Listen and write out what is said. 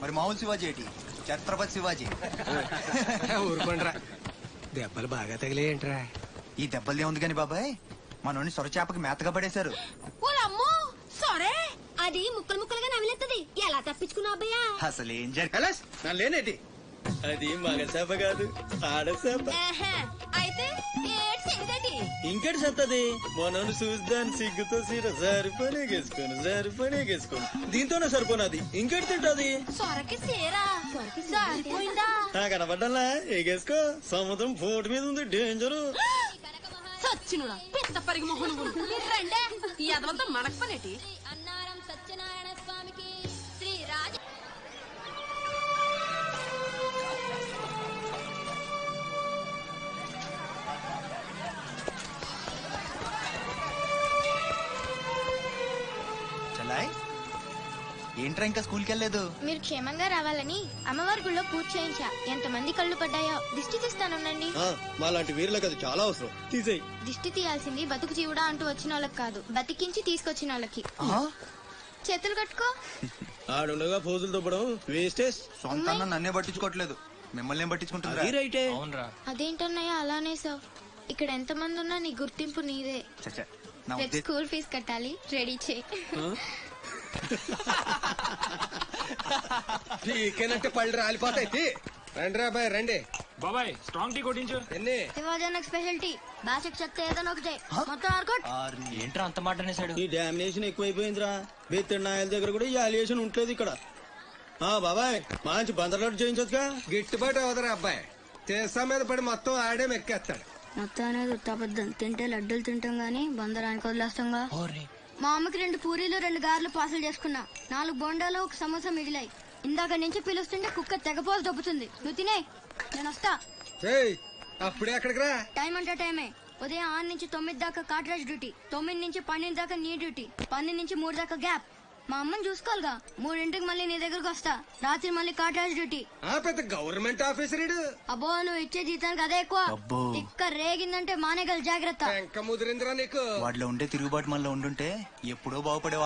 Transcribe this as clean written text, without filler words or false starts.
మరి మామూలు శివాజీ ఏంటి? ఛత్రపతి శివాజీ. ఊరుకోండ్రా, దెబ్బలు బాగా తగిలేయంట్రా. ఈ దెబ్బలదే ఉంది కాని బాబాయ్, మనోని సొరచేపకి మేతగా పడేశారు. సరే అది ముక్కలు ముక్కలుగా నమిలేస్తుంది. ఎలా తప్పించుకున్నావు అబ్బయ్యా? అసలు ఏం జరిగింది? కలాస్ నా లేనేటి, అది మగ చేప కాదు, ఆడ చేప. అయితే ఇంకటి చెప్తాది, మనోని చూద్దాని సిగ్గుతో సీర సరిపనేగేసుకోను దీంతోనే సరిపోనాది, ఇంకటి తింటది. సొరకి సేరా సరిపోయిందా? కనపడ్డా ఎగేసుకో, సముద్రం పోటు మీద ఉంది, డేంజరు. సచ్చినుడా పెద్ద పరిగి మొహను రండే ఈ అదవంతా మనకు పనేటి. అన్నారం సత్యనారాయణ స్వామికి శ్రీ రాజ. చలాయ్ ఏంట్రా ఇంకా స్కూల్కి వెళ్ళలేదు? మీరు క్షేమంగా రావాలని అమ్మవారి గుళ్ళో పూజ చేయించా. ఎంతమంది కళ్ళు పడ్డాయో. దిష్టి తీస్తానుండండి. మాలాంటి వీరులకు అది చాలా అవసరం, తీసేయి. దిష్టి తీయాల్సింది బతుకు జీవుడా అంటూ వచ్చిన వాళ్ళకి కాదు, బతికించి తీసుకొచ్చిన వాళ్ళకి. చేతులు కట్టుకో. ఆడుండగా పోజులు తప్పడం వేస్టేజ్. సొంత అన్న నన్నే పట్టించుకోవట్లేదు, మిమ్మల్ని ఏం పట్టించుకుంటారా? అదేంటన్నయ్య అలానే సార్, ఇక్కడ ఎంతమంది ఉన్నా నీ గుర్తింపు నీదే. చచ్చా, నా రేపు ఉద్దేశం స్కూల్ ఫీజు కట్టాలి, రెడీ చేయి. పీకేనంటే పళ్ళు రాలిపోతాయి. రండి రా బాయ్, రండి బాబాయ్. స్ట్రాంగ్ టీ కొట్టించు. ఎన్ని శివాజీ స్పెషల్ టీ, బాసిక్ చెప్తే ఏదైనా ఒకటే, మొత్తం ఆర్కోట్. ఏంట్రా అంత మాట అనేసాడు? ఈ డామినేషన్ ఎక్కువైపోయిందిరా, బెత్తనాయల దగ్గర కూడా ఈ అలియేషన్ ఉంటలేదు ఇక్కడ. బాబాయ్ మంచి బందర్లాట్ చేయించొచ్చుగా. గిట్టుబాటు అవుతారా అబ్బాయి, చేసా మీద పడి మొత్తం ఆడే మెక్కేస్తాడు. మొత్తం అనేది ఉత్తాబద్ధం. తింటే లడ్డూలు తింటాం గానీ బందరానికి వదిలేస్తాంగా. మా అమ్మకి 2 పూరీలు 2 గారెలు పార్సల్ చేసుకున్నా. 4 బోండాలు 1 సమోసా మిగిలాయి. ఇందాక నుంచి పిలుస్తుంటే కుక్క తెగపోసి దొబ్బుతుంది. నువ్వు తినే, నేను వస్తా. అప్పుడే అక్కడికి రా. టైం అంటే టైమే. ఉదయం 6 నుంచి 9 దాకా కాట్రాజ్ డ్యూటీ, 9 నుంచి 12 దాకా నీ డ్యూటీ, 12 నుంచి 3 దాకా గ్యాప్. మా అమ్మని చూసుకోవాలిగా. 3ంటికి మళ్ళీ నీ దగ్గరకు వస్తా. రాత్రి మళ్ళీ కాట్రాజ్ డ్యూటీ. పెద్ద గవర్నమెంట్ ఆఫీసర్. అబ్బో నువ్వు ఇచ్చే జీతానికి అదే ఎక్కువ. ఇక్క రేగిందంటే మానేగల జాగ్రత్త. ముదిరిందిరా నీకు. వాటిలో ఉండే తిరుగుబాటు మనలో ఉండుంటే ఎప్పుడో బాగుపడే